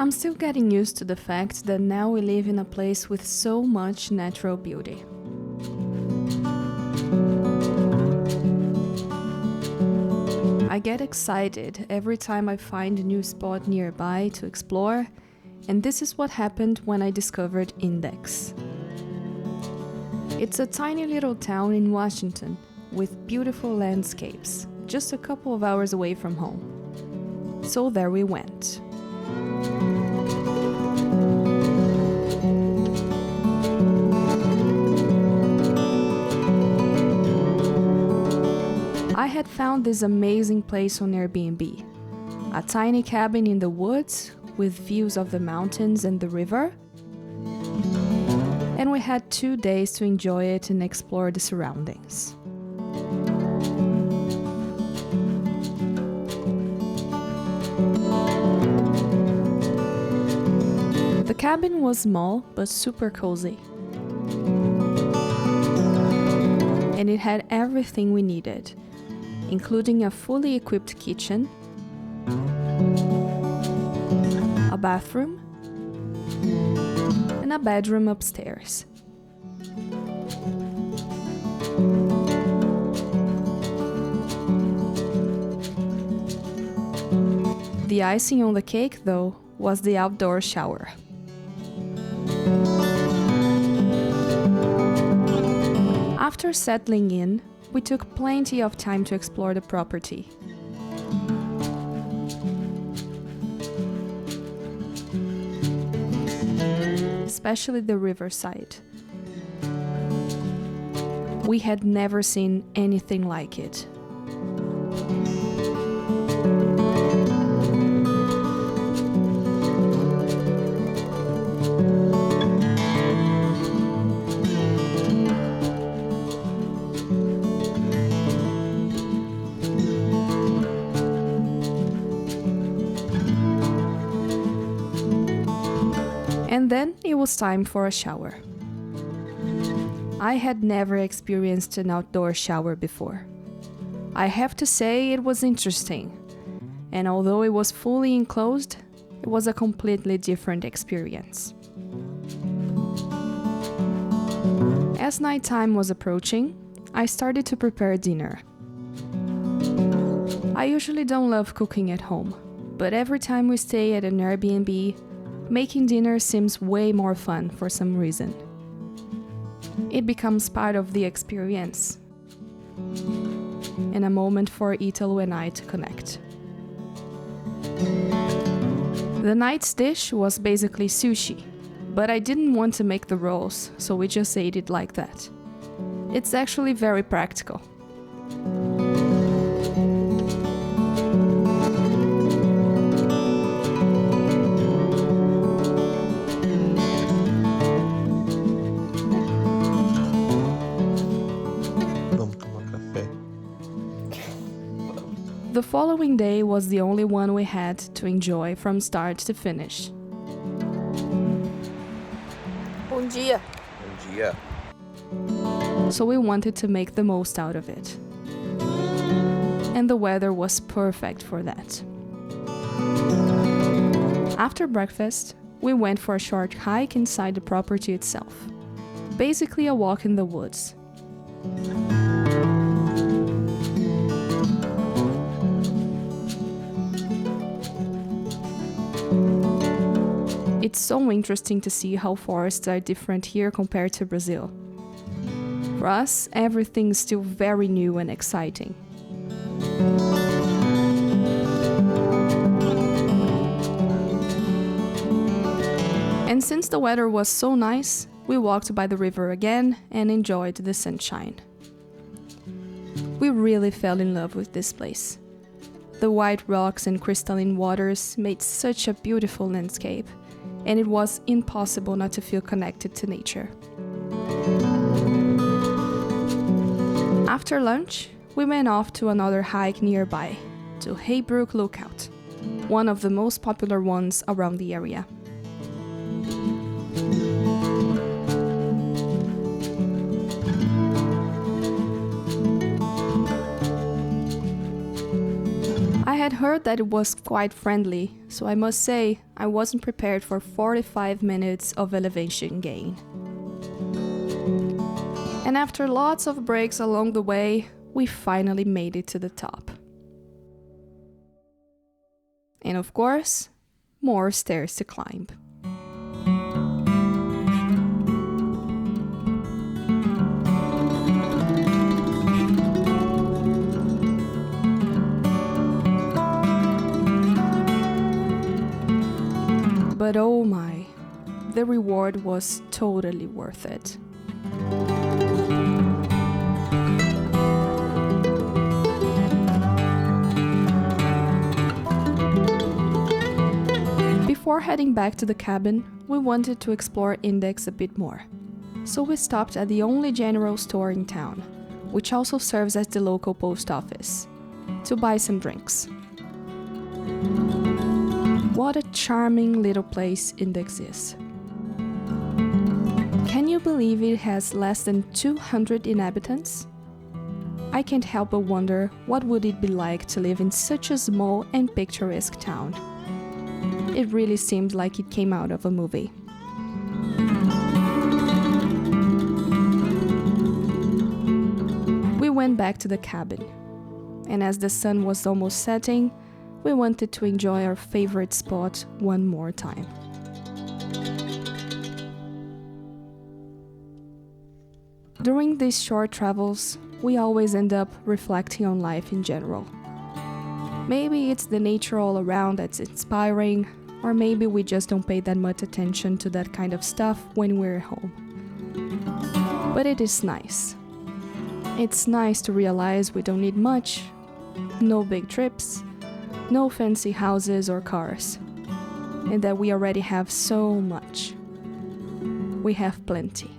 I'm still getting used to the fact that now we live in a place with so much natural beauty. I get excited every time I find a new spot nearby to explore, and this is what happened when I discovered Index. It's a tiny little town in Washington with beautiful landscapes, just a couple of hours away from home. So there we went. I had found this amazing place on Airbnb, a tiny cabin in the woods with views of the mountains and the river, and we had 2 days to enjoy it and explore the surroundings. The cabin was small but super cozy, and it had everything we needed, including a fully equipped kitchen, a bathroom, and a bedroom upstairs. The icing on the cake, though, was the outdoor shower. After settling in, we took plenty of time to explore the property. Especially the riverside. We had never seen anything like it. And then it was time for a shower. I had never experienced an outdoor shower before. I have to say it was interesting, and although it was fully enclosed, it was a completely different experience. As nighttime was approaching, I started to prepare dinner. I usually don't love cooking at home, but every time we stay at an Airbnb, making dinner seems way more fun for some reason. It becomes part of the experience, and a moment for Italo and I to connect. The night's dish was basically sushi, but I didn't want to make the rolls, so we just ate it like that. It's actually very practical. The following day was the only one we had to enjoy from start to finish. Bom dia. Bom dia. So we wanted to make the most out of it. And the weather was perfect for that. After breakfast, we went for a short hike inside the property itself. Basically a walk in the woods. It's so interesting to see how forests are different here compared to Brazil. For us, everything is still very new and exciting. And since the weather was so nice, we walked by the river again and enjoyed the sunshine. We really fell in love with this place. The white rocks and crystalline waters made such a beautiful landscape, and it was impossible not to feel connected to nature. After lunch, we went off to another hike nearby, to Haybrook Lookout, one of the most popular ones around the area. I had heard that it was quite friendly, so I must say I wasn't prepared for 45 minutes of elevation gain. And after lots of breaks along the way, we finally made it to the top. And of course, more stairs to climb. But oh my, the reward was totally worth it. Before heading back to the cabin, we wanted to explore Index a bit more. So we stopped at the only general store in town, which also serves as the local post office, to buy some drinks. What a charming little place Index is. Can you believe it has less than 200 inhabitants? I can't help but wonder what would it be like to live in such a small and picturesque town. It really seemed like it came out of a movie. We went back to the cabin, and as the sun was almost setting, we wanted to enjoy our favorite spot one more time. During these short travels, we always end up reflecting on life in general. Maybe it's the nature all around that's inspiring, or maybe we just don't pay that much attention to that kind of stuff when we're home. But it is nice. It's nice to realize we don't need much, no big trips, no fancy houses or cars, and that we already have so much. We have plenty.